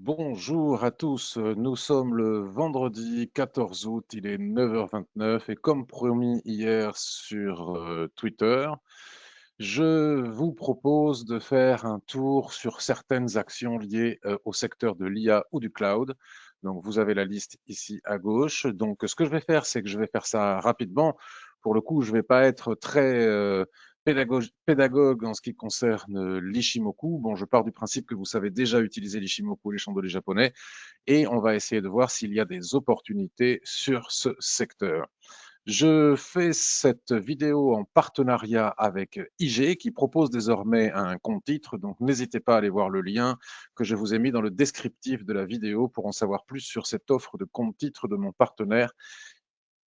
Bonjour à tous, nous sommes le vendredi 14 août, il est 9h29 et comme promis hier sur Twitter, je vous propose de faire un tour sur certaines actions liées au secteur de l'IA ou du cloud. Donc vous avez la liste ici à gauche. Donc ce que je vais faire, c'est que je vais faire ça rapidement. Pour le coup, je ne vais pas être très pédagogue en ce qui concerne l'Ishimoku. Bon, je pars du principe que vous savez déjà utiliser l'Ishimoku, les chandeliers japonais, et on va essayer de voir s'il y a des opportunités sur ce secteur. Je fais cette vidéo en partenariat avec IG qui propose désormais un compte titre, donc n'hésitez pas à aller voir le lien que je vous ai mis dans le descriptif de la vidéo pour en savoir plus sur cette offre de compte titre de mon partenaire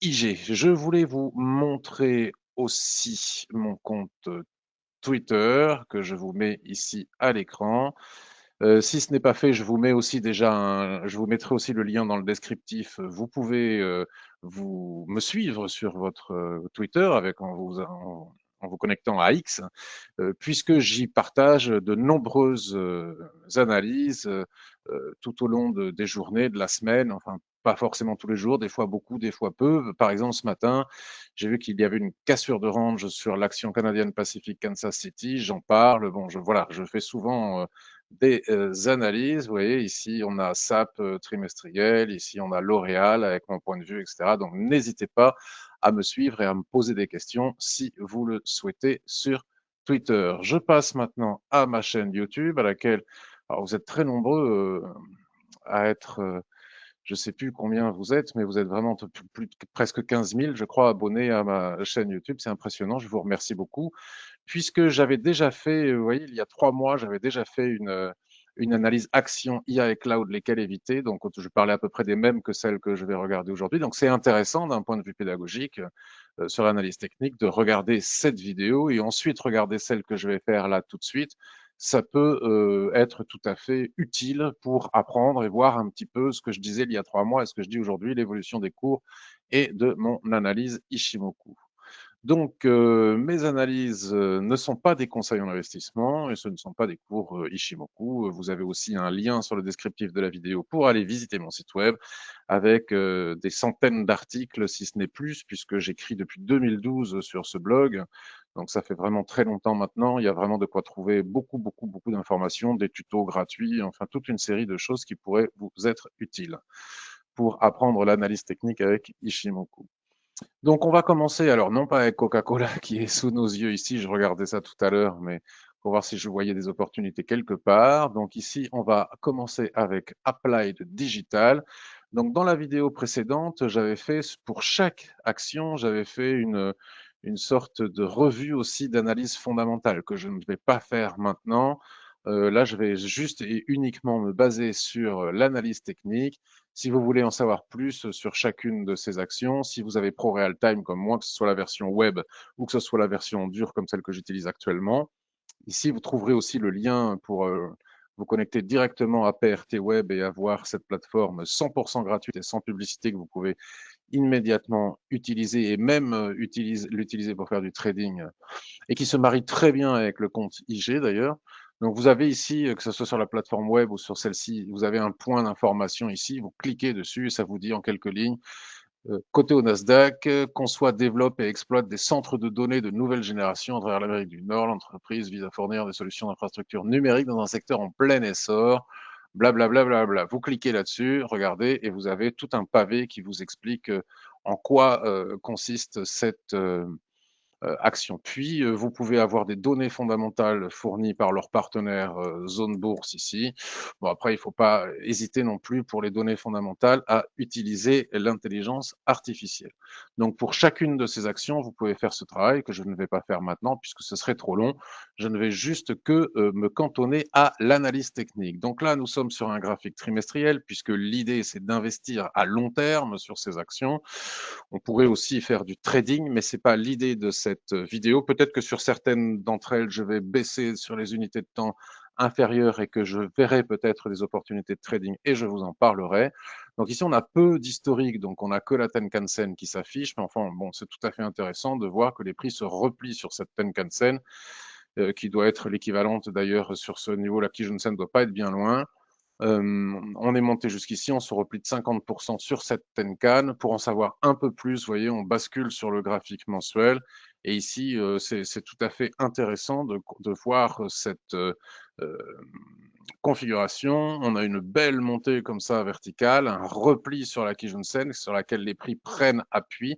IG. Je voulais vous montrer aussi mon compte Twitter que je vous mets ici à l'écran. Si ce n'est pas fait, je vous mets aussi je vous mettrai aussi le lien dans le descriptif. Vous pouvez vous me suivre sur votre Twitter en vous connectant à X, puisque j'y partage de nombreuses analyses tout au long des journées, de la semaine, enfin pas forcément tous les jours, des fois beaucoup, des fois peu. Par exemple, ce matin, j'ai vu qu'il y avait une cassure de range sur l'action canadienne Pacific Kansas City. J'en parle. Bon, voilà, je fais souvent des analyses. Vous voyez, ici, on a SAP trimestriel, ici, on a L'Oréal avec mon point de vue, etc. Donc, n'hésitez pas à me suivre et à me poser des questions si vous le souhaitez sur Twitter. Je passe maintenant à ma chaîne YouTube à laquelle alors vous êtes très nombreux à être, je ne sais plus combien vous êtes, mais vous êtes vraiment plus de presque 15 000, je crois, abonnés à ma chaîne YouTube. C'est impressionnant, je vous remercie beaucoup. Puisque j'avais déjà fait, vous voyez, il y a 3 mois, j'avais déjà fait une analyse action IA et cloud, lesquelles éviter. Donc, je parlais à peu près des mêmes que celles que je vais regarder aujourd'hui. Donc, c'est intéressant d'un point de vue pédagogique sur l'analyse technique de regarder cette vidéo et ensuite regarder celle que je vais faire là tout de suite. Ça peut être tout à fait utile pour apprendre et voir un petit peu ce que je disais il y a 3 mois et ce que je dis aujourd'hui, l'évolution des cours et de mon analyse Ishimoku. Donc, mes analyses ne sont pas des conseils en investissement et ce ne sont pas des cours Ishimoku. Vous avez aussi un lien sur le descriptif de la vidéo pour aller visiter mon site web avec des centaines d'articles, si ce n'est plus, puisque j'écris depuis 2012 sur ce blog. Donc, ça fait vraiment très longtemps maintenant. Il y a vraiment de quoi trouver beaucoup, beaucoup, beaucoup d'informations, des tutos gratuits, enfin toute une série de choses qui pourraient vous être utiles pour apprendre l'analyse technique avec Ishimoku. Donc, on va commencer, alors non pas avec Coca-Cola qui est sous nos yeux ici, je regardais ça tout à l'heure, mais pour voir si je voyais des opportunités quelque part. Donc ici, on va commencer avec Applied Digital. Donc dans la vidéo précédente, j'avais fait, pour chaque action, j'avais fait une sorte de revue aussi d'analyse fondamentale que je ne vais pas faire maintenant. Là, je vais juste et uniquement me baser sur l'analyse technique. Si vous voulez en savoir plus sur chacune de ces actions, si vous avez Pro Real Time comme moi, que ce soit la version web ou que ce soit la version dure comme celle que j'utilise actuellement, ici vous trouverez aussi le lien pour vous connecter directement à PRT Web et avoir cette plateforme 100% gratuite et sans publicité que vous pouvez immédiatement utiliser et même l'utiliser pour faire du trading et qui se marie très bien avec le compte IG d'ailleurs. Donc vous avez ici, que ce soit sur la plateforme web ou sur celle-ci, vous avez un point d'information ici, vous cliquez dessus et ça vous dit en quelques lignes, côté au Nasdaq, conçoit, développe et exploite des centres de données de nouvelle génération à travers l'Amérique du Nord. L'entreprise vise à fournir des solutions d'infrastructure numérique dans un secteur en plein essor. Blablabla. Bla, bla, bla, bla. Vous cliquez là-dessus, regardez, et vous avez tout un pavé qui vous explique en quoi consiste cette action. Puis, vous pouvez avoir des données fondamentales fournies par leur partenaire Zone Bourse ici. Bon, après, il ne faut pas hésiter non plus pour les données fondamentales à utiliser l'intelligence artificielle. Donc, pour chacune de ces actions, vous pouvez faire ce travail que je ne vais pas faire maintenant puisque ce serait trop long. Je ne vais juste que me cantonner à l'analyse technique. Donc là, nous sommes sur un graphique trimestriel puisque l'idée, c'est d'investir à long terme sur ces actions. On pourrait aussi faire du trading, mais ce n'est pas l'idée de cette vidéo. Peut-être que sur certaines d'entre elles, je vais baisser sur les unités de temps inférieures et que je verrai peut-être des opportunités de trading et je vous en parlerai. Donc ici, on a peu d'historique, donc on n'a que la Tenkan-sen qui s'affiche, mais enfin, bon, c'est tout à fait intéressant de voir que les prix se replient sur cette Tenkan-sen, qui doit être l'équivalente d'ailleurs sur ce niveau. La Kijun-sen ne doit pas être bien loin. On est monté jusqu'ici, on se replie de 50% sur cette Tenkan. Pour en savoir un peu plus, vous voyez, on bascule sur le graphique mensuel. Et ici, c'est tout à fait intéressant de voir cette configuration. On a une belle montée comme ça verticale, un repli sur la Kijun-sen sur laquelle les prix prennent appui.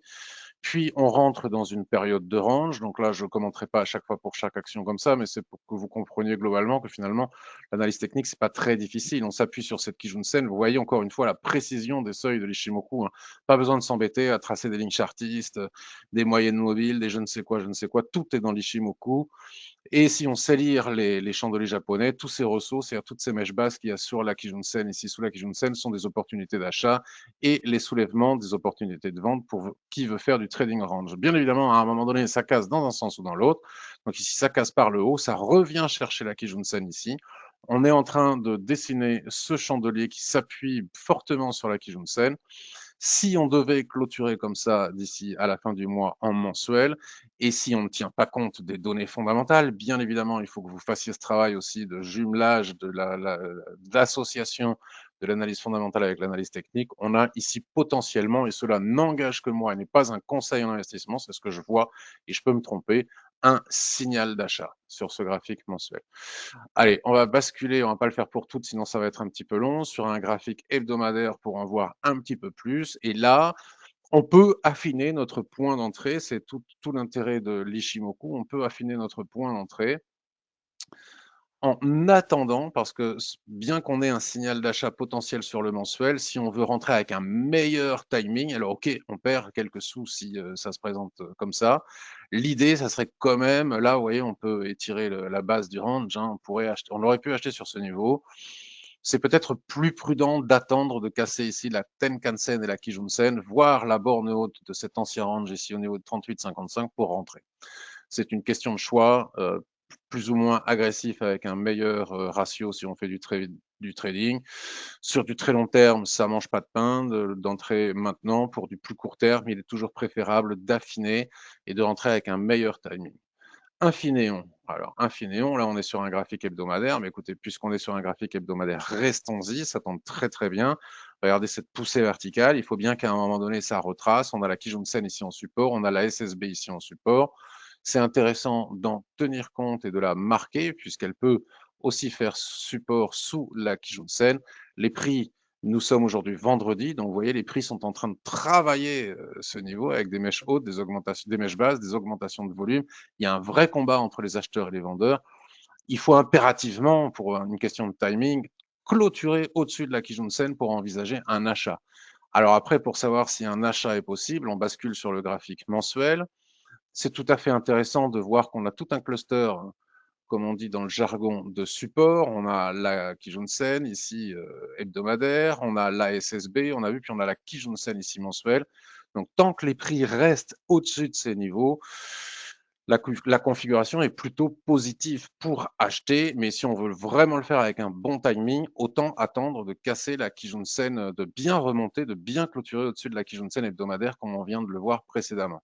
Puis on rentre dans une période de range. Donc là, je ne commenterai pas à chaque fois pour chaque action comme ça, mais c'est pour que vous compreniez globalement que finalement, l'analyse technique, c'est pas très difficile. On s'appuie sur cette Kijun-sen. Vous voyez encore une fois la précision des seuils de l'Ishimoku, hein. Pas besoin de s'embêter à tracer des lignes chartistes, des moyennes mobiles, des je ne sais quoi, je ne sais quoi. Tout est dans l'Ishimoku. Et si on sait lire les chandeliers japonais, tous ces ressauts, c'est-à-dire toutes ces mèches basses qu'il y a sur la Kijun-sen, ici sous la Kijun-sen, sont des opportunités d'achat et les soulèvements des opportunités de vente pour qui veut faire du trading range. Bien évidemment, à un moment donné, ça casse dans un sens ou dans l'autre. Donc ici, ça casse par le haut, ça revient chercher la Kijun-sen ici. On est en train de dessiner ce chandelier qui s'appuie fortement sur la Kijun-sen. Si on devait clôturer comme ça d'ici à la fin du mois en mensuel, et si on ne tient pas compte des données fondamentales, bien évidemment, il faut que vous fassiez ce travail aussi de jumelage, d'association de l'analyse fondamentale avec l'analyse technique. On a ici potentiellement, et cela n'engage que moi et n'est pas un conseil en investissement, c'est ce que je vois, et je peux me tromper, un signal d'achat sur ce graphique mensuel. Allez, on va basculer, on va pas le faire pour toutes, sinon ça va être un petit peu long, sur un graphique hebdomadaire pour en voir un petit peu plus. Et là, on peut affiner notre point d'entrée, c'est tout l'intérêt de l'Ishimoku, on peut affiner notre point d'entrée en attendant, parce que bien qu'on ait un signal d'achat potentiel sur le mensuel, si on veut rentrer avec un meilleur timing, alors ok, on perd quelques sous si ça se présente comme ça. L'idée, ça serait quand même, là, vous voyez, on peut étirer la base du range, hein, on aurait pu acheter sur ce niveau. C'est peut-être plus prudent d'attendre de casser ici la Tenkan-sen et la Kijun-sen, voire la borne haute de cet ancien range ici au niveau de 38,55 pour rentrer. C'est une question de choix, plus ou moins agressif avec un meilleur ratio si on fait du trading. Sur du très long terme, ça mange pas de pain d'entrer maintenant. Pour du plus court terme, il est toujours préférable d'affiner et de rentrer avec un meilleur timing. Infinéon. Alors, Infinéon, là, on est sur un graphique hebdomadaire, mais écoutez, puisqu'on est sur un graphique hebdomadaire, restons-y, ça tombe très très bien. Regardez cette poussée verticale, il faut bien qu'à un moment donné, ça retrace. On a la Kijun-sen ici en support, on a la SSB ici en support. C'est intéressant d'en tenir compte et de la marquer, puisqu'elle peut aussi faire support sous la Kijun-sen. Les prix, nous sommes aujourd'hui vendredi, donc vous voyez, les prix sont en train de travailler ce niveau avec des mèches hautes, des augmentations, des mèches basses, des augmentations de volume. Il y a un vrai combat entre les acheteurs et les vendeurs. Il faut impérativement, pour une question de timing, clôturer au-dessus de la Kijun-sen pour envisager un achat. Alors après, pour savoir si un achat est possible, on bascule sur le graphique mensuel. C'est tout à fait intéressant de voir qu'on a tout un cluster, comme on dit dans le jargon, de support. On a la Kijun-sen ici hebdomadaire, on a la SSB, on a vu, puis on a la Kijun-sen ici mensuelle. Donc tant que les prix restent au-dessus de ces niveaux, la configuration est plutôt positive pour acheter, mais si on veut vraiment le faire avec un bon timing, autant attendre de casser la Kijun-sen, de bien remonter, de bien clôturer au-dessus de la Kijun-sen hebdomadaire, comme on vient de le voir précédemment.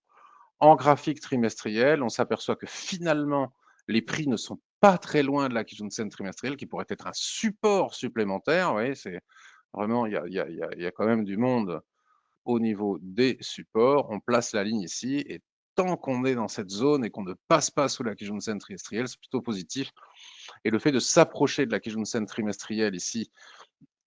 En graphique trimestriel, on s'aperçoit que finalement, les prix ne sont pas très loin de la Kijun-sen trimestrielle, qui pourrait être un support supplémentaire. Vous voyez, c'est vraiment, il y a quand même du monde au niveau des supports. On place la ligne ici et tant qu'on est dans cette zone et qu'on ne passe pas sous la Kijun-sen trimestrielle, c'est plutôt positif. Et le fait de s'approcher de la Kijun-sen trimestrielle ici,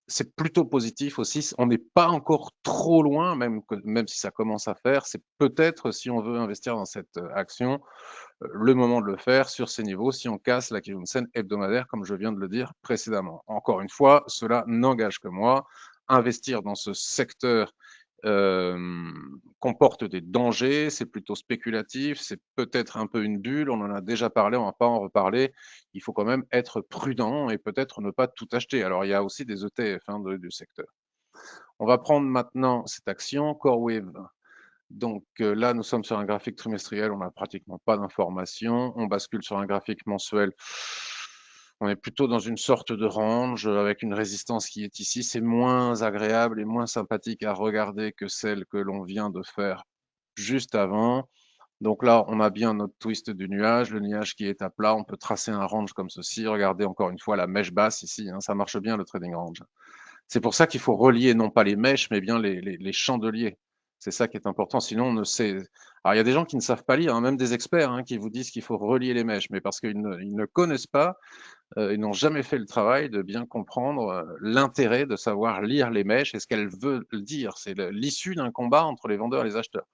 c'est plutôt positif aussi. On n'est pas encore trop loin, même si ça commence à faire. C'est peut-être, si on veut investir dans cette action, le moment de le faire sur ces niveaux, si on casse la Kijun-sen hebdomadaire, comme je viens de le dire précédemment. Encore une fois, cela n'engage que moi. Investir dans ce secteur comporte des dangers, c'est plutôt spéculatif, c'est peut-être un peu une bulle, on en a déjà parlé, on ne va pas en reparler. Il faut quand même être prudent et peut-être ne pas tout acheter. Alors, il y a aussi des ETF du secteur. On va prendre maintenant cette action, CoreWeave. Donc là, nous sommes sur un graphique trimestriel, on n'a pratiquement pas d'informations. On bascule sur un graphique mensuel. On est plutôt dans une sorte de range avec une résistance qui est ici. C'est moins agréable et moins sympathique à regarder que celle que l'on vient de faire juste avant. Donc là, on a bien notre twist du nuage, le nuage qui est à plat, on peut tracer un range comme ceci. Regardez encore une fois la mèche basse ici, hein, ça marche bien le trading range. C'est pour ça qu'il faut relier non pas les mèches, mais bien les chandeliers. C'est ça qui est important, sinon on ne sait. Alors il y a des gens qui ne savent pas lire, hein, même des experts, hein, qui vous disent qu'il faut relier les mèches, mais parce qu'ils ne connaissent pas, ils n'ont jamais fait le travail de bien comprendre l'intérêt de savoir lire les mèches et ce qu'elles veulent dire. C'est l'issue d'un combat entre les vendeurs et les acheteurs.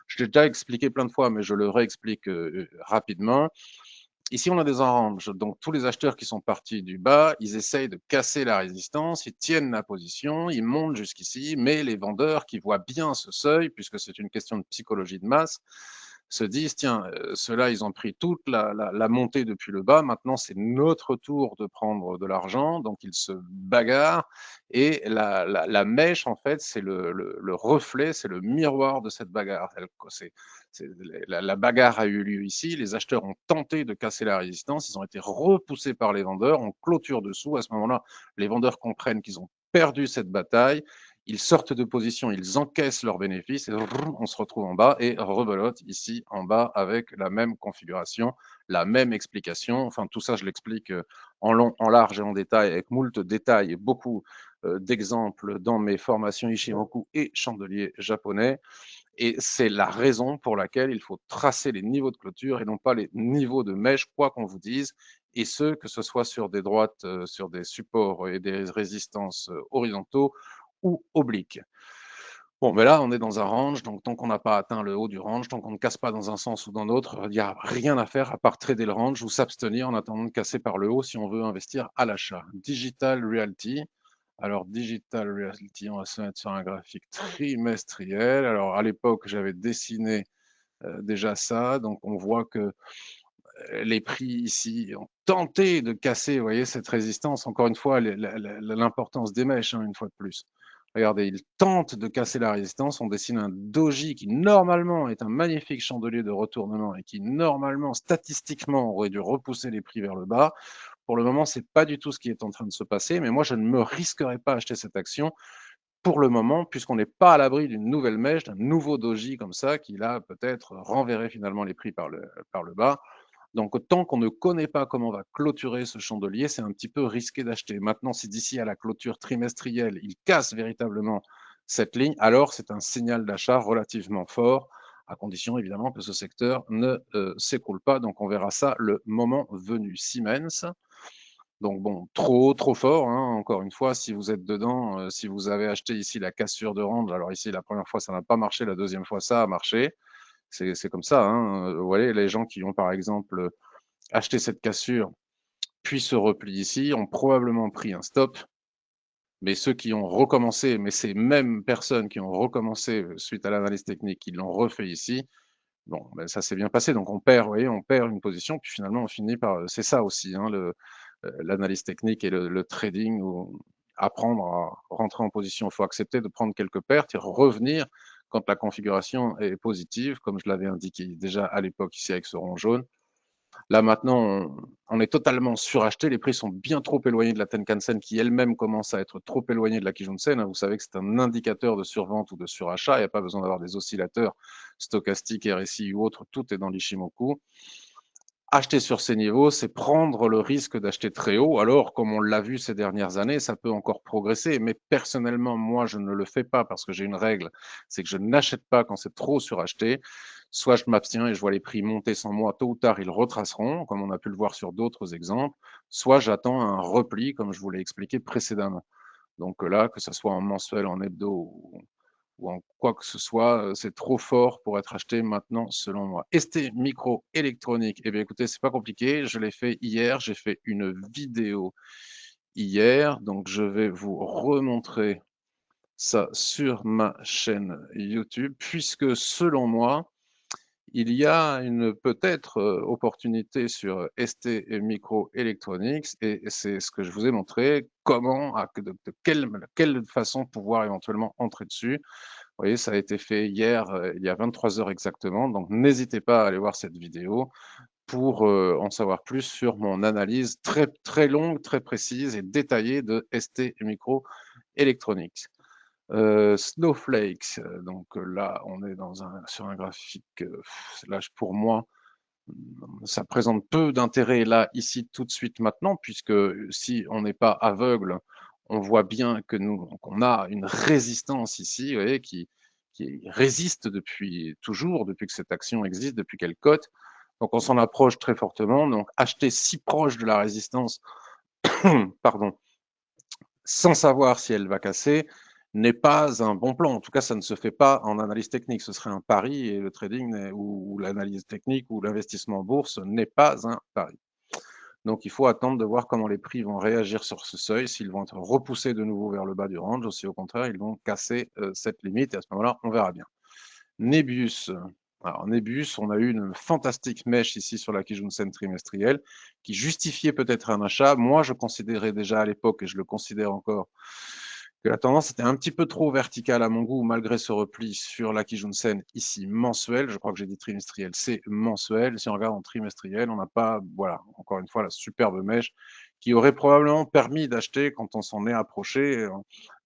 Je l'ai déjà expliqué plein de fois, mais je le réexplique rapidement. Ici, on a des oranges. Donc, tous les acheteurs qui sont partis du bas, ils essayent de casser la résistance, ils tiennent la position, ils montent jusqu'ici, mais les vendeurs qui voient bien ce seuil, puisque c'est une question de psychologie de masse, se disent, tiens, ceux-là, ils ont pris toute la montée depuis le bas, maintenant c'est notre tour de prendre de l'argent, donc ils se bagarrent, et la mèche, en fait, c'est le reflet, c'est le miroir de cette bagarre. La bagarre a eu lieu ici, les acheteurs ont tenté de casser la résistance, ils ont été repoussés par les vendeurs, on clôture dessous, à ce moment-là, les vendeurs comprennent qu'ils ont perdu cette bataille, ils sortent de position, ils encaissent leurs bénéfices, et on se retrouve en bas et rebelote ici en bas avec la même configuration, la même explication. Enfin, tout ça, je l'explique en long, en large et en détail, avec moult détails et beaucoup d'exemples dans mes formations Ishimoku et chandelier japonais. Et c'est la raison pour laquelle il faut tracer les niveaux de clôture et non pas les niveaux de mèche, quoi qu'on vous dise, et ce, que ce soit sur des droites, sur des supports et des résistances horizontaux ou obliques. Bon, mais là, on est dans un range, donc tant qu'on n'a pas atteint le haut du range, tant qu'on ne casse pas dans un sens ou dans l'autre, il n'y a rien à faire à part trader le range ou s'abstenir en attendant de casser par le haut si on veut investir à l'achat. Digital Realty. Alors, Digital Realty, on va se mettre sur un graphique trimestriel. Alors, à l'époque, j'avais dessiné déjà ça. Donc, on voit que les prix ici ont tenté de casser, vous voyez, cette résistance. Encore une fois, l'importance des mèches, hein, une fois de plus. Regardez, ils tentent de casser la résistance. On dessine un doji qui, normalement, est un magnifique chandelier de retournement et qui, normalement, statistiquement, aurait dû repousser les prix vers le bas. Pour le moment, ce n'est pas du tout ce qui est en train de se passer, mais moi, je ne me risquerai pas à acheter cette action pour le moment, puisqu'on n'est pas à l'abri d'une nouvelle mèche, d'un nouveau doji comme ça, qui là, peut-être, renverrait finalement les prix par le bas. Donc, tant qu'on ne connaît pas comment on va clôturer ce chandelier, c'est un petit peu risqué d'acheter. Maintenant, si d'ici à la clôture trimestrielle, il casse véritablement cette ligne, alors c'est un signal d'achat relativement fort, à condition évidemment que ce secteur ne s'écroule pas. Donc, on verra ça le moment venu. Siemens. Donc bon, trop fort, hein, encore une fois, si vous êtes dedans, si vous avez acheté ici la cassure de range, alors ici la première fois ça n'a pas marché, la deuxième fois ça a marché, c'est comme ça, hein. Vous voyez, les gens qui ont par exemple acheté cette cassure, puis se replient ici, ont probablement pris un stop, mais ceux qui ont recommencé, mais ces mêmes personnes qui ont recommencé suite à l'analyse technique, qui l'ont refait ici, bon, ben ça s'est bien passé. Donc on perd, vous voyez, on perd une position, puis finalement on finit par. C'est ça aussi, hein, l'analyse technique et le trading, où apprendre à rentrer en position. Il faut accepter de prendre quelques pertes et revenir quand la configuration est positive, comme je l'avais indiqué déjà à l'époque ici avec ce rond jaune. Là maintenant, on est totalement suracheté. Les prix sont bien trop éloignés de la Tenkan-sen qui elle-même commence à être trop éloignée de la Kijun-sen. Vous savez que c'est un indicateur de survente ou de surachat. Il n'y a pas besoin d'avoir des oscillateurs stochastiques, RSI ou autres. Tout est dans l'Ishimoku. Acheter sur ces niveaux, c'est prendre le risque d'acheter très haut. Alors, comme on l'a vu ces dernières années, ça peut encore progresser. Mais personnellement, moi, je ne le fais pas parce que j'ai une règle, c'est que je n'achète pas quand c'est trop suracheté. Soit je m'abstiens et je vois les prix monter sans moi, tôt ou tard, ils retraceront, comme on a pu le voir sur d'autres exemples. Soit j'attends un repli, comme je vous l'ai expliqué précédemment. Donc là, que ce soit en mensuel, en hebdo ou en quoi que ce soit, c'est trop fort pour être acheté maintenant, selon moi. ST microélectronique, eh bien écoutez, c'est pas compliqué, je l'ai fait hier, j'ai fait une vidéo hier, donc je vais vous remontrer ça sur ma chaîne YouTube, puisque selon moi, il y a une peut-être opportunité sur ST Microelectronics et c'est ce que je vous ai montré, comment, de quelle façon pouvoir éventuellement entrer dessus. Vous voyez, ça a été fait hier, il y a 23 heures exactement, donc n'hésitez pas à aller voir cette vidéo pour en savoir plus sur mon analyse très longue, très précise et détaillée de ST Microelectronics. Snowflakes, donc là, on est sur un graphique, là, pour moi, ça présente peu d'intérêt là, ici, tout de suite, maintenant, puisque si on n'est pas aveugle, on voit bien que qu'on a une résistance ici, vous voyez, qui résiste depuis toujours, depuis que cette action existe, depuis qu'elle cote. Donc on s'en approche très fortement. Donc acheter si proche de la résistance, pardon, sans savoir si elle va casser, n'est pas un bon plan. En tout cas, ça ne se fait pas en analyse technique. Ce serait un pari et le trading ou l'analyse technique ou l'investissement en bourse n'est pas un pari. Donc, il faut attendre de voir comment les prix vont réagir sur ce seuil, s'ils vont être repoussés de nouveau vers le bas du range ou si au contraire, ils vont casser cette limite. Et à ce moment-là, on verra bien. Nebius. Alors, Nebius, on a eu une fantastique mèche ici sur la Kijun-sen trimestrielle qui justifiait peut-être un achat. Moi, je considérais déjà à l'époque, et je le considère encore, que la tendance était un petit peu trop verticale à mon goût, malgré ce repli sur la Kijun-sen ici mensuel. Je crois que j'ai dit trimestriel, c'est mensuel. Si on regarde en trimestriel, on n'a pas, voilà, encore une fois, la superbe mèche qui aurait probablement permis d'acheter quand on s'en est approché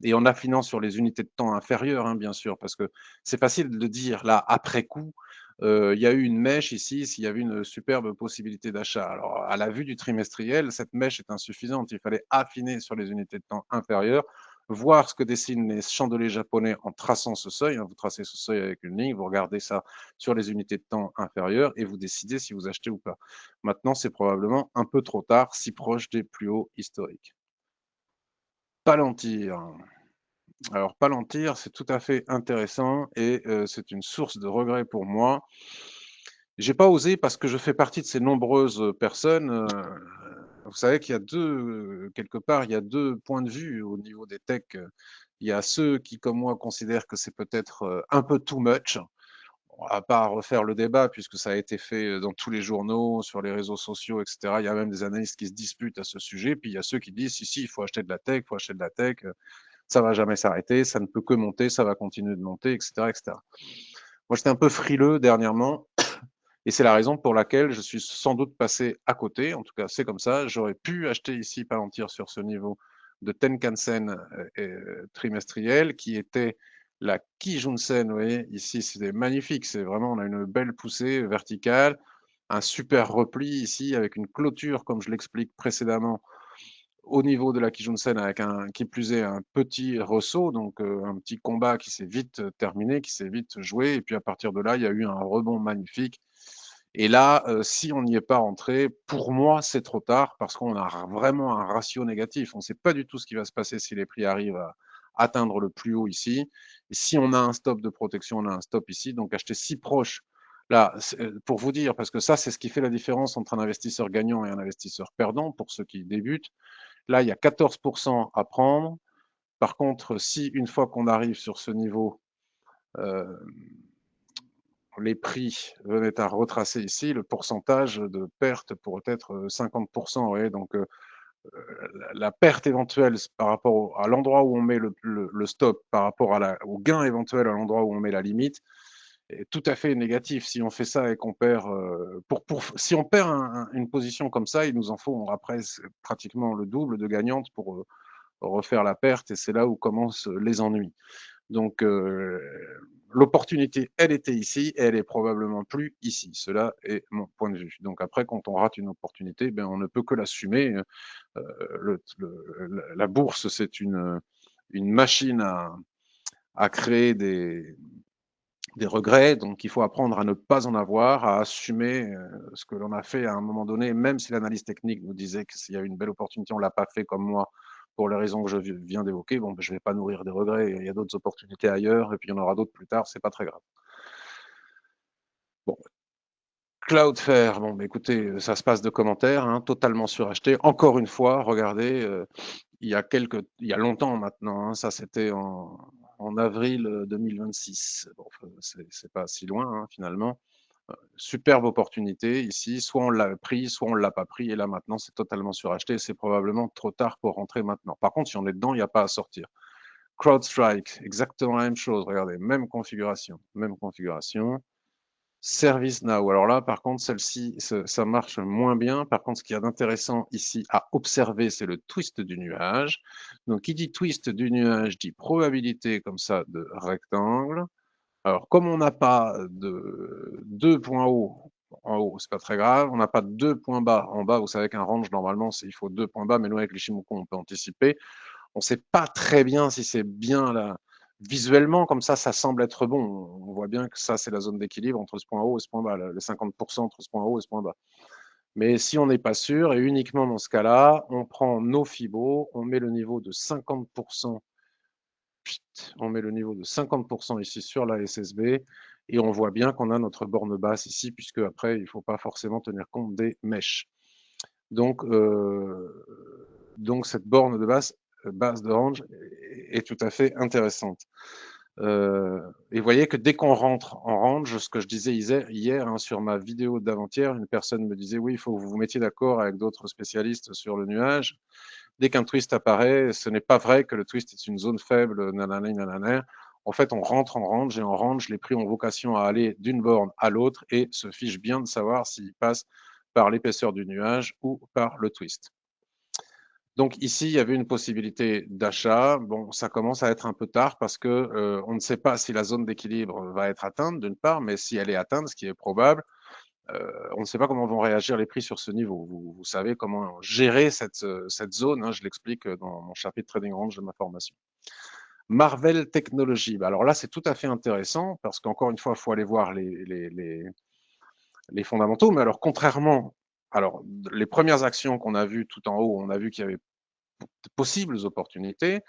et en affinant sur les unités de temps inférieures, hein, bien sûr, parce que c'est facile de dire là, après coup, il y a eu une mèche ici, s'il y avait une superbe possibilité d'achat. Alors, à la vue du trimestriel, cette mèche est insuffisante. Il fallait affiner sur les unités de temps inférieures, voir ce que dessinent les chandeliers japonais en traçant ce seuil. Vous tracez ce seuil avec une ligne, vous regardez ça sur les unités de temps inférieures et vous décidez si vous achetez ou pas. Maintenant, c'est probablement un peu trop tard, si proche des plus hauts historiques. Palantir. Alors, Palantir, c'est tout à fait intéressant et c'est une source de regret pour moi. J'ai pas osé parce que je fais partie de ces nombreuses personnes. Vous savez qu'il y a quelque part, il y a deux points de vue au niveau des techs. Il y a ceux qui, comme moi, considèrent que c'est peut-être un peu too much. On va pas refaire le débat puisque ça a été fait dans tous les journaux, sur les réseaux sociaux, etc. Il y a même des analystes qui se disputent à ce sujet. Puis il y a ceux qui disent si, il faut acheter de la tech, il faut acheter de la tech. Ça va jamais s'arrêter, ça ne peut que monter, ça va continuer de monter, etc., etc. Moi, j'étais un peu frileux dernièrement. Et c'est la raison pour laquelle je suis sans doute passé à côté. En tout cas, c'est comme ça. J'aurais pu acheter ici Palantir sur ce niveau de Tenkan-sen trimestriel qui était la Kijun-sen. Vous voyez, ici, c'est magnifique. C'est vraiment, on a une belle poussée verticale, un super repli ici avec une clôture, comme je l'explique précédemment, au niveau de la Kijun-sen avec qui plus est un petit ressaut, donc un petit combat qui s'est vite terminé, qui s'est vite joué. Et puis à partir de là, il y a eu un rebond magnifique. Et là, si on n'y est pas entré, pour moi, c'est trop tard parce qu'on a vraiment un ratio négatif. On ne sait pas du tout ce qui va se passer si les prix arrivent à atteindre le plus haut ici. Et si on a un stop de protection, on a un stop ici. Donc acheter si proche, là, pour vous dire, parce que ça, c'est ce qui fait la différence entre un investisseur gagnant et un investisseur perdant pour ceux qui débutent. Là, il y a 14% à prendre. Par contre, si une fois qu'on arrive sur ce niveau, euh, les prix venaient à retracer ici, le pourcentage de perte pourrait être 50%. Vous voyez, donc, la perte éventuelle par rapport à l'endroit où on met le stop, par rapport au gain éventuel à l'endroit où on met la limite, est tout à fait négatif. Si on fait ça et qu'on perd, si on perd une position comme ça, il nous en faut après pratiquement le double de gagnantes pour refaire la perte, et c'est là où commencent les ennuis. Donc, l'opportunité, elle était ici, et elle est probablement plus ici. Cela est mon point de vue. Donc après, quand on rate une opportunité, ben, on ne peut que l'assumer. La bourse, c'est une machine à créer des regrets, donc il faut apprendre à ne pas en avoir, à assumer ce que l'on a fait à un moment donné, même si l'analyse technique nous disait que s'il y a une belle opportunité, on ne l'a pas fait comme moi, pour les raisons que je viens d'évoquer. Bon, ben, je ne vais pas nourrir des regrets, il y a d'autres opportunités ailleurs, et puis il y en aura d'autres plus tard, c'est pas très grave. Bon, Cloudflare, bon, ben, écoutez, ça se passe de commentaires, hein, totalement suracheté. Encore une fois, regardez, il y a longtemps maintenant, hein, ça c'était en avril 2026. Bon, c'est pas si loin hein, finalement. Superbe opportunité ici, soit on l'a pris, soit on ne l'a pas pris, et là maintenant c'est totalement suracheté, c'est probablement trop tard pour rentrer maintenant. Par contre, si on est dedans, il n'y a pas à sortir. CrowdStrike, exactement la même chose, regardez, même configuration, ServiceNow. Alors là, par contre, celle-ci, ça marche moins bien. Par contre, ce qu'il y a d'intéressant ici à observer, c'est le twist du nuage. Donc, qui dit twist du nuage dit probabilité comme ça de rectangle. Alors, comme on n'a pas de deux points hauts en haut, c'est pas très grave. On n'a pas de deux points bas en bas. Vous savez qu'un range, normalement, il faut deux points bas, mais nous, avec l'Ishimoku, on peut anticiper. On ne sait pas très bien si c'est bien là. Visuellement, comme ça semble être bon. On voit bien que ça, c'est la zone d'équilibre entre ce point haut et ce point bas, les 50% entre ce point haut et ce point bas. Mais si on n'est pas sûr, et uniquement dans ce cas-là, on prend nos fibos, on met le niveau de 50%, on met le niveau de 50% ici sur la SSB, et on voit bien qu'on a notre borne basse ici, puisque après, il ne faut pas forcément tenir compte des mèches. Donc cette borne de base de range est tout à fait intéressante. Et vous voyez que dès qu'on rentre en range, ce que je disais hier hein, sur ma vidéo d'avant-hier, une personne me disait oui, il faut que vous vous mettiez d'accord avec d'autres spécialistes sur le nuage. Dès qu'un twist apparaît, ce n'est pas vrai que le twist est une zone faible, nanana. En fait, on rentre en range et en range, les prix ont vocation à aller d'une borne à l'autre et se fiche bien de savoir s'ils passent par l'épaisseur du nuage ou par le twist. Donc ici, il y avait une possibilité d'achat. Bon, ça commence à être un peu tard parce que on ne sait pas si la zone d'équilibre va être atteinte d'une part, mais si elle est atteinte, ce qui est probable, on ne sait pas comment vont réagir les prix sur ce niveau. Vous savez comment gérer cette zone, hein, je l'explique dans mon chapitre Trading Range de ma formation. Marvell Technology. Bah alors là, c'est tout à fait intéressant parce qu'encore une fois, il faut aller voir les fondamentaux. Mais alors, contrairement, alors les premières actions qu'on a vues tout en haut, on a vu qu'il y avait de possibles opportunités.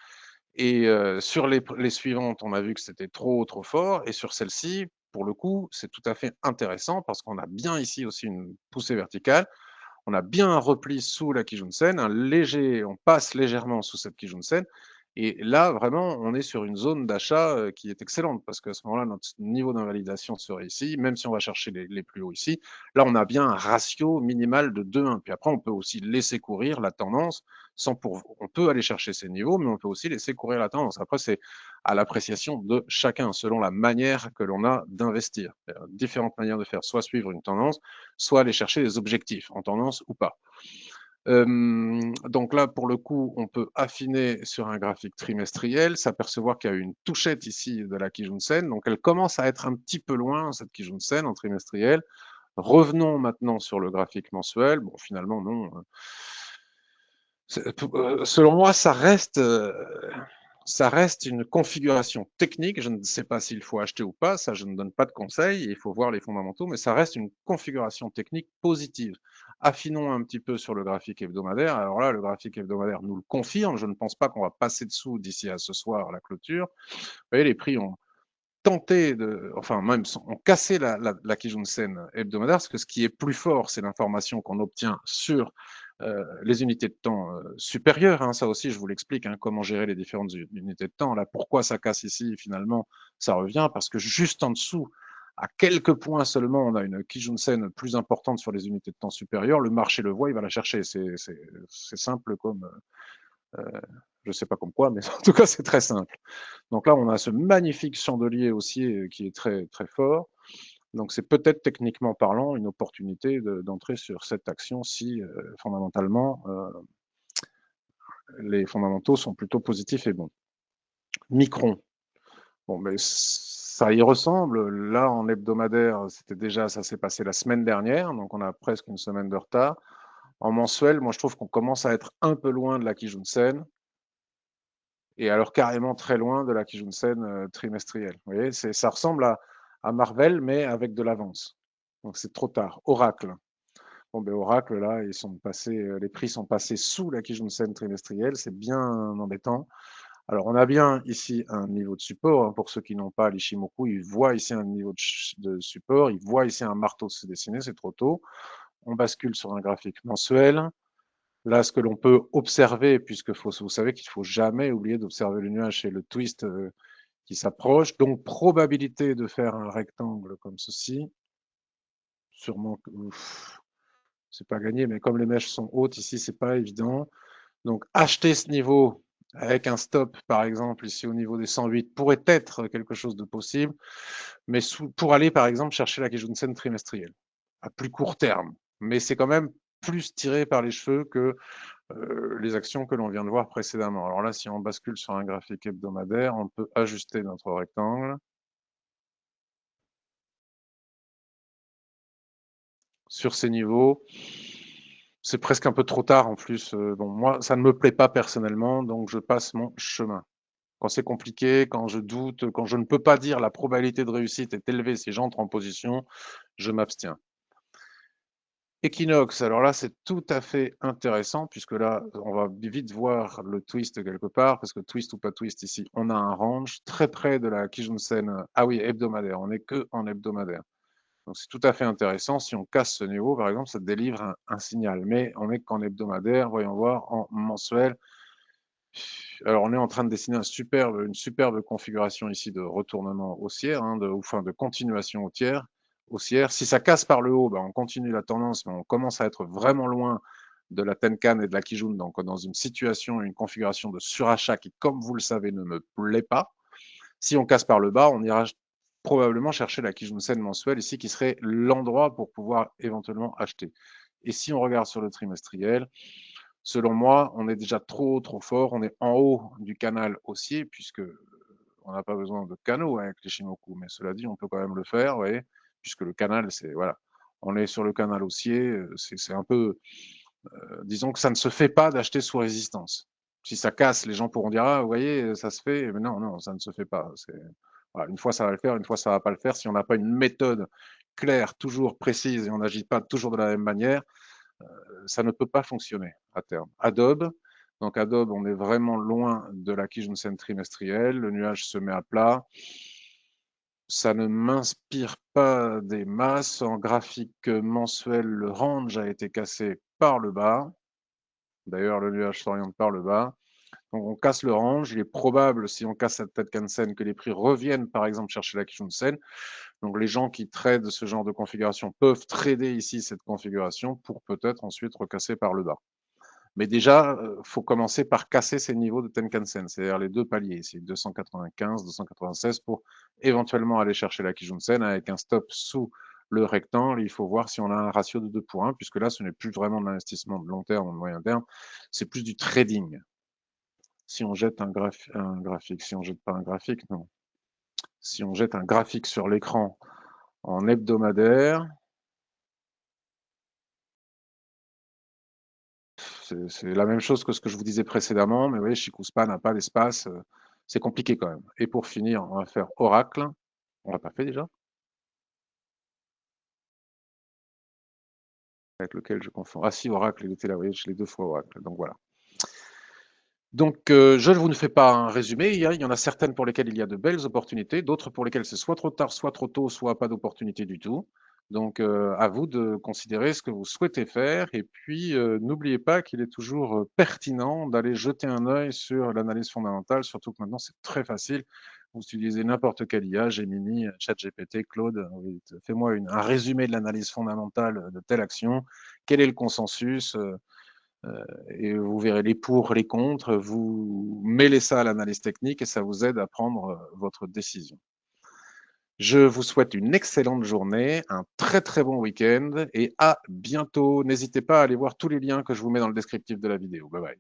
Et sur les suivantes, on a vu que c'était trop fort. Et sur celle-ci, pour le coup, c'est tout à fait intéressant parce qu'on a bien ici aussi une poussée verticale. On a bien un repli sous la Kijun-sen, on passe légèrement sous cette Kijun-sen. Et là, vraiment, on est sur une zone d'achat qui est excellente parce qu'à ce moment-là, notre niveau d'invalidation serait ici, même si on va chercher les plus hauts ici. Là, on a bien un ratio minimal de 2-1. Puis après, on peut aussi laisser courir la tendance on peut aller chercher ces niveaux, mais on peut aussi laisser courir la tendance. Après, c'est à l'appréciation de chacun, selon la manière que l'on a d'investir. Il y a différentes manières de faire, soit suivre une tendance, soit aller chercher des objectifs, en tendance ou pas. Donc là, pour le coup, on peut affiner sur un graphique trimestriel, s'apercevoir qu'il y a une touchette ici de la Kijun-sen. Donc elle commence à être un petit peu loin, cette Kijun-sen en trimestriel. Revenons maintenant sur le graphique mensuel. Bon, finalement, non. Selon moi, ça reste une configuration technique. Je ne sais pas s'il faut acheter ou pas, ça je ne donne pas de conseils, il faut voir les fondamentaux, mais ça reste une configuration technique positive. Affinons un petit peu sur le graphique hebdomadaire. Alors là, le graphique hebdomadaire nous le confirme. Je ne pense pas qu'on va passer dessous d'ici à ce soir à la clôture. Vous voyez, les prix ont tenté enfin même ont cassé la Kijun-sen hebdomadaire, parce que ce qui est plus fort, c'est l'information qu'on obtient sur les unités de temps supérieures. Hein, ça aussi, je vous l'explique, hein, comment gérer les différentes unités de temps. Là, pourquoi ça casse ici, finalement, ça revient, parce que juste en dessous, à quelques points seulement, on a une Kijun-sen plus importante sur les unités de temps supérieures. Le marché le voit, il va la chercher. C'est simple comme... je ne sais pas comme quoi, mais en tout cas, c'est très simple. Donc là, on a ce magnifique chandelier haussier qui est très, très fort. Donc c'est peut-être techniquement parlant une opportunité d'entrer sur cette action si fondamentalement les fondamentaux sont plutôt positifs et bons. Micron. Bon, mais ça y ressemble. Là, en hebdomadaire, ça s'est passé la semaine dernière, donc on a presque une semaine de retard. En mensuel, moi, je trouve qu'on commence à être un peu loin de la Kijun-sen. Et alors carrément très loin de la Kijun-sen trimestrielle. Vous voyez, ça ressemble à Marvel, mais avec de l'avance. Donc c'est trop tard. Oracle. Bon, ben Oracle, là, les prix sont passés sous la Kijun-sen trimestrielle. C'est bien embêtant. Alors, on a bien ici un niveau de support. Hein, pour ceux qui n'ont pas l'Ishimoku, ils voient ici un niveau de support. Ils voient ici un marteau se dessiner. C'est trop tôt. On bascule sur un graphique mensuel. Là, ce que l'on peut observer, puisque vous savez qu'il ne faut jamais oublier d'observer le nuage, c'est le twist qui s'approche. Donc, probabilité de faire un rectangle comme ceci. Sûrement, c'est pas gagné, mais comme les mèches sont hautes ici, c'est pas évident. Donc, acheter ce niveau avec un stop, par exemple, ici au niveau des 108, pourrait être quelque chose de possible, mais pour aller, par exemple, chercher la Kijun-sen trimestrielle, à plus court terme. Mais c'est quand même plus tiré par les cheveux que les actions que l'on vient de voir précédemment. Alors là, si on bascule sur un graphique hebdomadaire, on peut ajuster notre rectangle. Sur ces niveaux, c'est presque un peu trop tard en plus. Bon, moi, ça ne me plaît pas personnellement, donc je passe mon chemin. Quand c'est compliqué, quand je doute, quand je ne peux pas dire la probabilité de réussite est élevée si j'entre en position, je m'abstiens. Equinox, alors là, c'est tout à fait intéressant, puisque là, on va vite voir le twist quelque part, parce que twist ou pas twist, ici, on a un range très près de la Kijun-sen. Ah oui, hebdomadaire, on n'est que en hebdomadaire. Donc c'est tout à fait intéressant. Si on casse ce niveau, par exemple, ça délivre un signal. Mais on n'est qu'en hebdomadaire, voyons voir, en mensuel. Alors on est en train de dessiner une superbe configuration ici de retournement haussière, hein, de continuation haussière. Si ça casse par le haut, ben, on continue la tendance, mais on commence à être vraiment loin de la Tenkan et de la Kijun, donc dans une situation, une configuration de surachat qui, comme vous le savez, ne me plaît pas. Si on casse par le bas, on ira probablement chercher la Kijun-sen mensuelle ici, qui serait l'endroit pour pouvoir éventuellement acheter. Et si on regarde sur le trimestriel, selon moi, on est déjà trop fort. On est en haut du canal haussier, puisque on n'a pas besoin de canaux avec les Shimoku, mais cela dit, on peut quand même le faire, voyez, puisque le canal, c'est voilà, on est sur le canal haussier, c'est un peu, disons que ça ne se fait pas d'acheter sous résistance. Si ça casse, les gens pourront dire ah, vous voyez, ça se fait, mais non, non, ça ne se fait pas. Voilà, une fois ça va le faire, une fois ça va pas le faire. Si on n'a pas une méthode claire, toujours précise, et on n'agit pas toujours de la même manière, ça ne peut pas fonctionner à terme. Adobe, donc Adobe, on est vraiment loin de la Kijun-sen trimestrielle. Le nuage se met à plat. Ça ne m'inspire pas des masses. En graphique mensuel, le range a été cassé par le bas. D'ailleurs, le nuage s'oriente par le bas. Donc on casse le range. Il est probable, si on casse cette Tenkan-sen, que les prix reviennent, par exemple, chercher la Kijun-sen. Donc les gens qui tradent ce genre de configuration peuvent trader ici cette configuration pour peut-être ensuite recasser par le bas. Mais déjà, il faut commencer par casser ces niveaux de Tenkan-sen, c'est-à-dire les deux paliers ici, 295, 296, pour éventuellement aller chercher la Kijun-sen avec un stop sous le rectangle. Il faut voir si on a un ratio de 2 pour 1, puisque là, ce n'est plus vraiment de l'investissement de long terme ou de moyen terme, c'est plus du trading. Si on jette un graphique, si on jette pas un graphique, non. Si on jette un graphique sur l'écran en hebdomadaire, c'est la même chose que ce que je vous disais précédemment, mais vous voyez, Shikuspa n'a pas d'espace, c'est compliqué quand même. Et pour finir, on va faire Oracle. On l'a pas fait déjà? Avec lequel je confonds. Ah si, Oracle, il était là, vous voyez, je l'ai deux fois Oracle, donc voilà. Donc, je ne vous fais pas un résumé. Il y en a certaines pour lesquelles il y a de belles opportunités, d'autres pour lesquelles c'est soit trop tard, soit trop tôt, soit pas d'opportunité du tout. Donc, à vous de considérer ce que vous souhaitez faire. Et puis, n'oubliez pas qu'il est toujours pertinent d'aller jeter un œil sur l'analyse fondamentale, surtout que maintenant, c'est très facile. Vous utilisez n'importe quel IA, Gemini, ChatGPT, Claude. Fais-moi un résumé de l'analyse fondamentale de telle action. Quel est le consensus? Et vous verrez les pour, les contre, vous mêlez ça à l'analyse technique et ça vous aide à prendre votre décision. Je vous souhaite une excellente journée, un très très bon week-end et à bientôt. N'hésitez pas à aller voir tous les liens que je vous mets dans le descriptif de la vidéo. Bye bye.